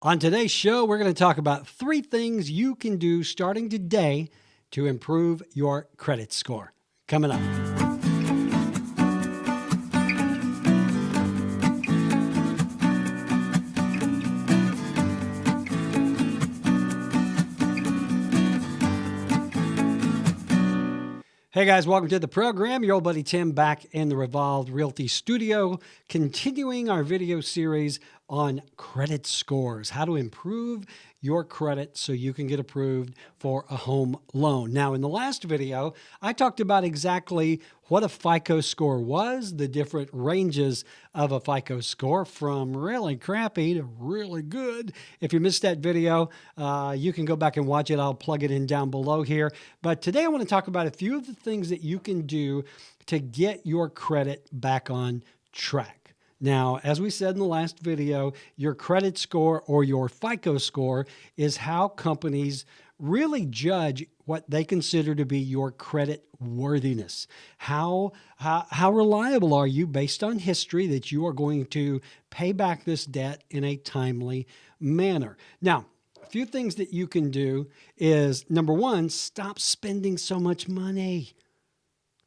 On today's show, we're going to talk about 3 things you can do starting today to improve your credit score. Coming up. Hey guys, welcome to the program. Your old buddy Tim back in the Revolved Realty studio, continuing our video series on credit scores, how to improve your credit so you can get approved for a home loan. Now, in the last video, I talked about exactly what a FICO score was, the different ranges of a FICO score from really crappy to really good. If you missed that video, you can go back and watch it. I'll plug it in down below here. But today I want to talk about a few of the things that you can do to get your credit back on track. Now, as we said in the last video, your credit score or your FICO score is how companies really judge what they consider to be your credit worthiness. How reliable are you based on history that you are going to pay back this debt in a timely manner? Now, a few things that you can do is, number one, stop spending so much money.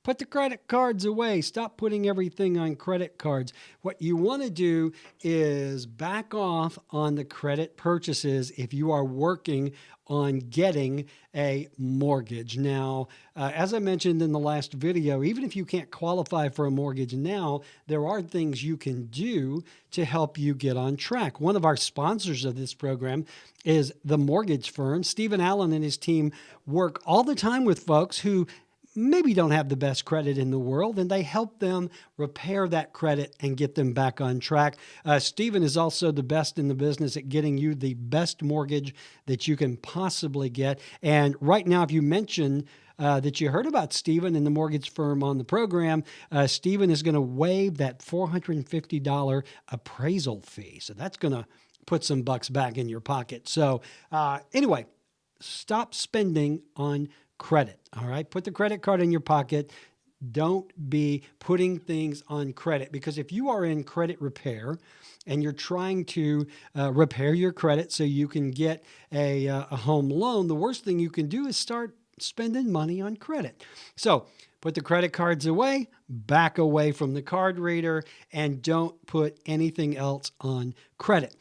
Put the credit cards away. Stop putting everything on credit cards. What you want to do is back off on the credit purchases if you are working on getting a mortgage. Now, as I mentioned in the last video, even if you can't qualify for a mortgage now, there are things you can do to help you get on track. One of our sponsors of this program is the mortgage firm. Stephen Allen and his team work all the time with folks who maybe don't have the best credit in the world, and they help them repair that credit and get them back on track. Stephen is also the best in the business at getting you the best mortgage that you can possibly get. And right now, if you mention that you heard about Stephen and the mortgage firm on the program, Stephen is going to waive that $450 appraisal fee. So that's going to put some bucks back in your pocket. So anyway, stop spending on credit. All right. Put the credit card in your pocket. Don't be putting things on credit, because if you are in credit repair and you're trying to repair your credit so you can get a home loan, the worst thing you can do is start spending money on credit. So put the credit cards away, back away from the card reader, and don't put anything else on credit.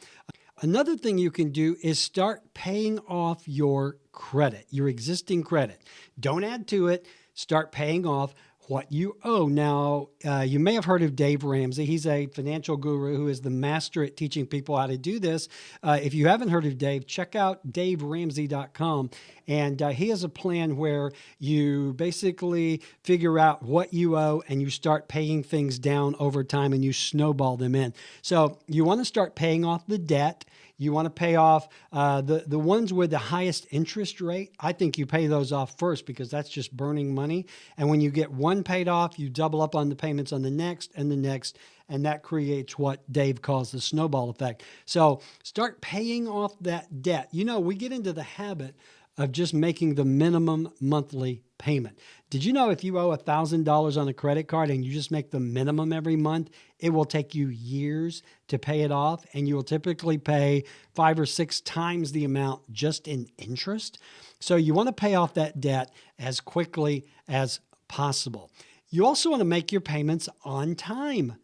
Another thing you can do is start paying off your credit, your existing credit. Don't add to it. Start paying off what you owe. Now, you may have heard of Dave Ramsey. He's a financial guru who is the master at teaching people how to do this. If you haven't heard of Dave, check out daveramsey.com. And he has a plan where you basically figure out what you owe and you start paying things down over time and you snowball them in. So you want to start paying off the debt. You want to pay off the ones with the highest interest rate. I think you pay those off first because that's just burning money. And when you get one paid off, you double up on the payments on the next and the next, and that creates what Dave calls the snowball effect. So start paying off that debt. You know, we get into the habit of just making the minimum monthly payment. Did you know if you owe $1,000 on a credit card and you just make the minimum every month, it will take you years to pay it off, and you will typically pay 5 or 6 times the amount just in interest? So you want to pay off that debt as quickly as possible. You also want to make your payments on time.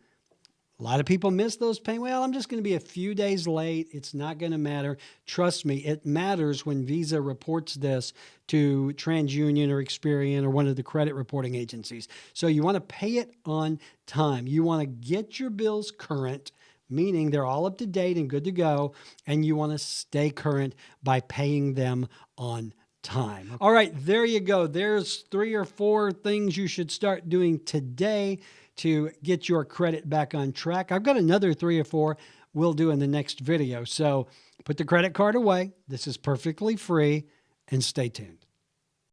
A lot of people miss those payments. Well, I'm just going to be a few days late. It's not going to matter. Trust me, it matters when Visa reports this to TransUnion or Experian or one of the credit reporting agencies. So you want to pay it on time. You want to get your bills current, meaning they're all up to date and good to go, and you want to stay current by paying them on time. All right, there you go. There's 3 or 4 things you should start doing today to get your credit back on track. I've got another 3 or 4 we'll do in the next video. So put the credit card away. This is perfectly free, and stay tuned.